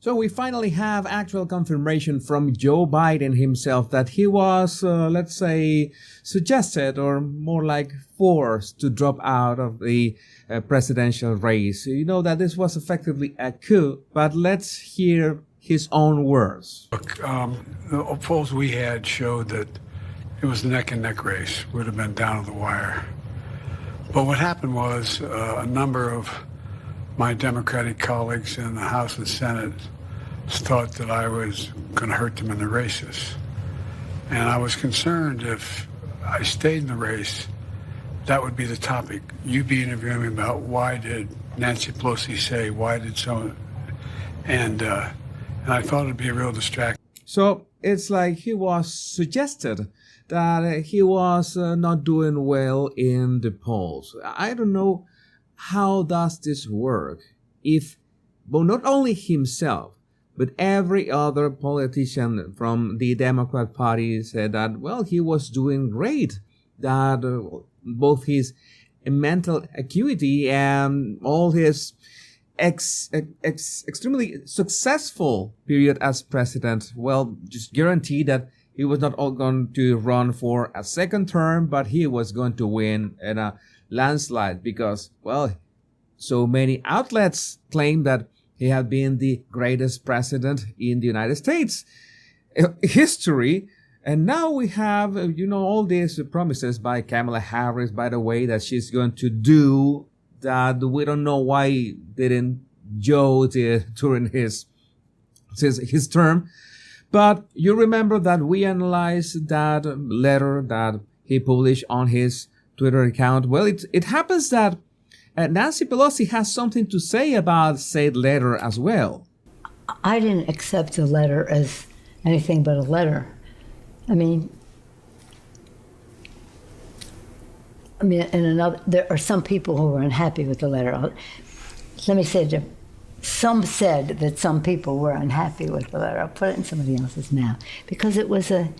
So we finally have actual confirmation from Joe Biden himself that he was, let's say, suggested or more like forced to drop out of the presidential race. You know that this was effectively a coup, but let's hear his own words. Look, the polls we had showed that it was a neck-and-neck race, would have been down to the wire. But what happened was a number of my Democratic colleagues in the House and Senate thought that I was going to hurt them in the races. And I was concerned if I stayed in the race, that would be the topic. You'd be interviewing me about why did Nancy Pelosi say, why did so, and I thought it'd be a real distraction. So it's like he was suggested that he was not doing well in the polls. I don't know how does this work if, well, not only himself, but every other politician from the Democrat Party said that, well, he was doing great, that both his mental acuity and all his extremely successful period as president, well, just guaranteed that he was not all going to run for a second term, but he was going to win in a landslide because, well, so many outlets claim that he had been the greatest president in the United States history. And now we have, all these promises by Kamala Harris, by the way, that she's going to do that. We don't know why didn't Joe during his term. But you remember that we analyzed that letter that he published on his Twitter account. Well, it happens that Nancy Pelosi has something to say about said letter as well. I didn't accept the letter as anything but a letter. I mean, there are some people who were unhappy with the letter. Let me say, some said that some people were unhappy with the letter. I'll put it in somebody else's mouth because it was I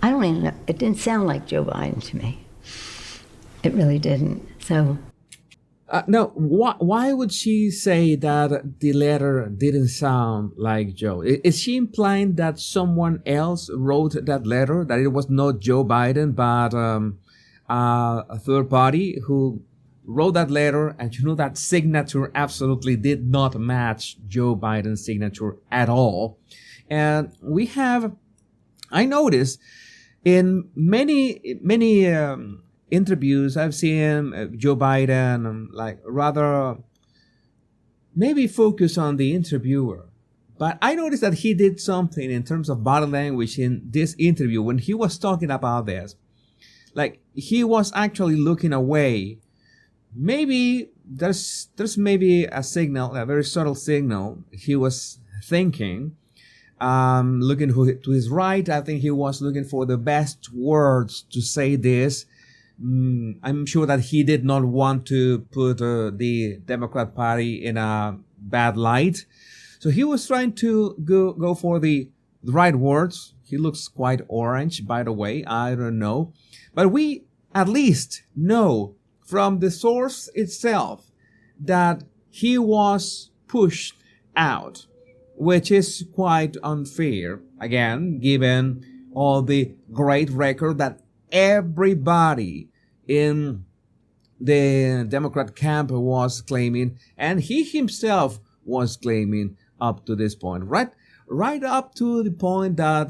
don't even know. It didn't sound like Joe Biden to me. It really didn't. So. No, why would she say that the letter didn't sound like Joe? Is she implying that someone else wrote that letter, that it was not Joe Biden, but a third party who wrote that letter, and that signature absolutely did not match Joe Biden's signature at all? And I noticed in many interviews I've seen Joe Biden rather maybe focus on the interviewer. But I noticed that he did something in terms of body language in this interview when he was talking about this. Like he was actually looking away. Maybe there's maybe a signal, a very subtle signal. He was thinking, looking to his right. I think he was looking for the best words to say this. I'm sure that he did not want to put the Democrat Party in a bad light. So he was trying to go for the right words. He looks quite orange, by the way. I don't know. But we at least know from the source itself that he was pushed out, which is quite unfair. Again, given all the great record that everybody in the Democrat camp was claiming, and he himself was claiming up to this point, right up to the point that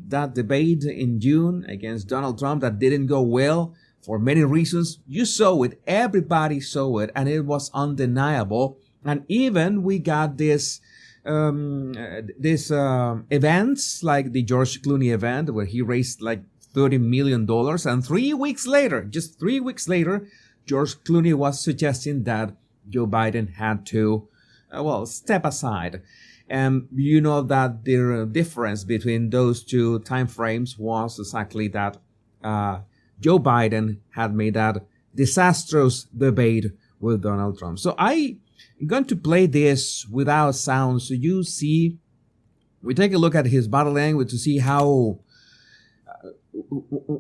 that debate in June against Donald Trump that didn't go well for many reasons. You saw it, everybody saw it, and it was undeniable. And even we got this events like the George Clooney event where he raised like $30 million. And 3 weeks later, just 3 weeks later, George Clooney was suggesting that Joe Biden had to, step aside. And you know that the difference between those two time frames was exactly that Joe Biden had made that disastrous debate with Donald Trump. So I'm going to play this without sound so you see, we take a look at his body language to see how,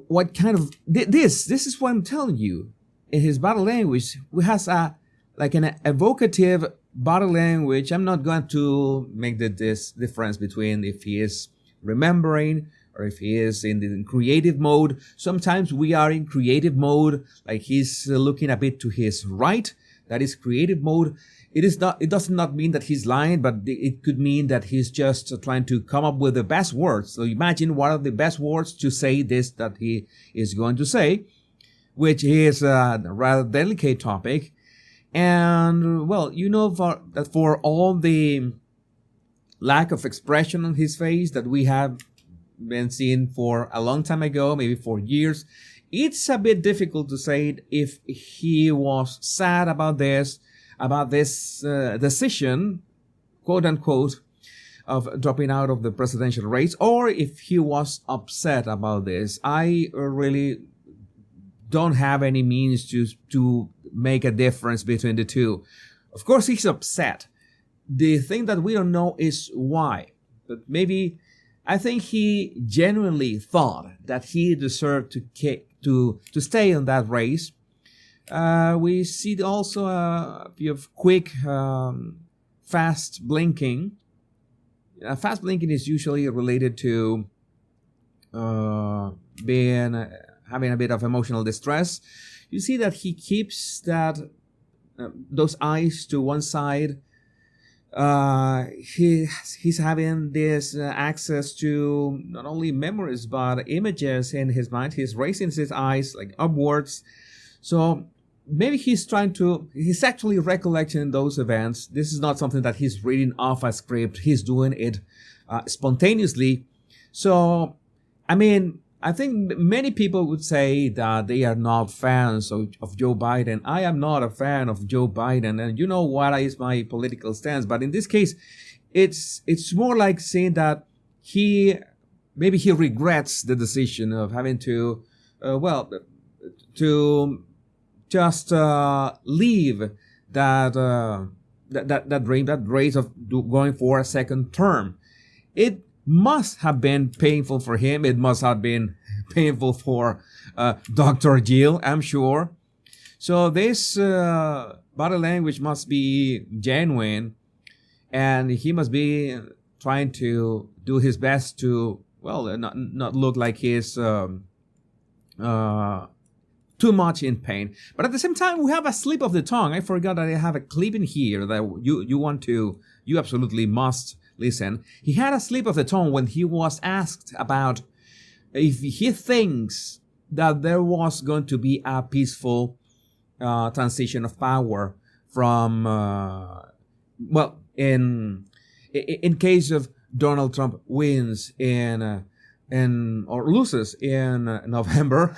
what kind of, this is what I'm telling you. In his body language, he has an evocative body language, I'm not going to make this difference between if he is remembering or if he is in the creative mode. Sometimes we are in creative mode, like he's looking a bit to his right. That is creative mode. It does not mean that he's lying, but it could mean that he's just trying to come up with the best words. So imagine what are the best words to say this that he is going to say, which is a rather delicate topic. And, well, you know that for all the lack of expression on his face that we have been seeing for a long time ago, maybe for years, it's a bit difficult to say if he was sad about this decision, quote unquote, of dropping out of the presidential race, or if he was upset about this. I really don't have any means to make a difference between the two. Of course, he's upset. The thing that we don't know is why. But maybe I think he genuinely thought that he deserved to stay in that race. We see also a few of quick, fast blinking. Fast blinking is usually related to having a bit of emotional distress. You see that he keeps those eyes to one side. He's having this access to not only memories but images in his mind. He's raising his eyes like upwards. So maybe he's actually recollecting those events. This is not something that he's reading off a script. He's doing it spontaneously. So, I mean, I think many people would say that they are not fans of Joe Biden. I am not a fan of Joe Biden, and you know what is my political stance. But in this case, it's more like saying that maybe he regrets the decision of having to just leave that dream, that race of going for a second term. It must have been painful for him. It must have been painful for Dr. Jill, I'm sure. So this body language must be genuine, and he must be trying to do his best to, not look like he's too much in pain. But at the same time, we have a slip of the tongue. I forgot that I have a clip in here that you absolutely must listen. He had a slip of the tongue when he was asked about if he thinks that there was going to be a peaceful transition of power from, in case of Donald Trump wins or loses in November.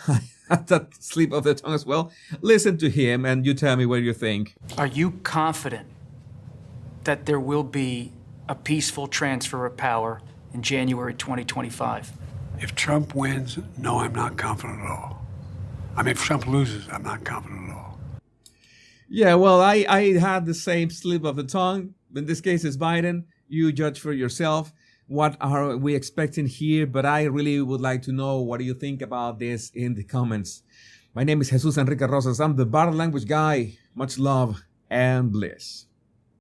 That slip of the tongue as well. Listen to him and you tell me what you think. Are you confident that there will be a peaceful transfer of power in January 2025? If Trump wins, no, I'm not confident at all. I mean, if Trump loses, I'm not confident at all. Yeah, well, I had the same slip of the tongue. In this case, it's Biden. You judge for yourself. What are we expecting here? But I really would like to know, what do you think about this in the comments? My name is Jesus Enrique Rosas. I'm the Body Language Guy. Much love and bliss.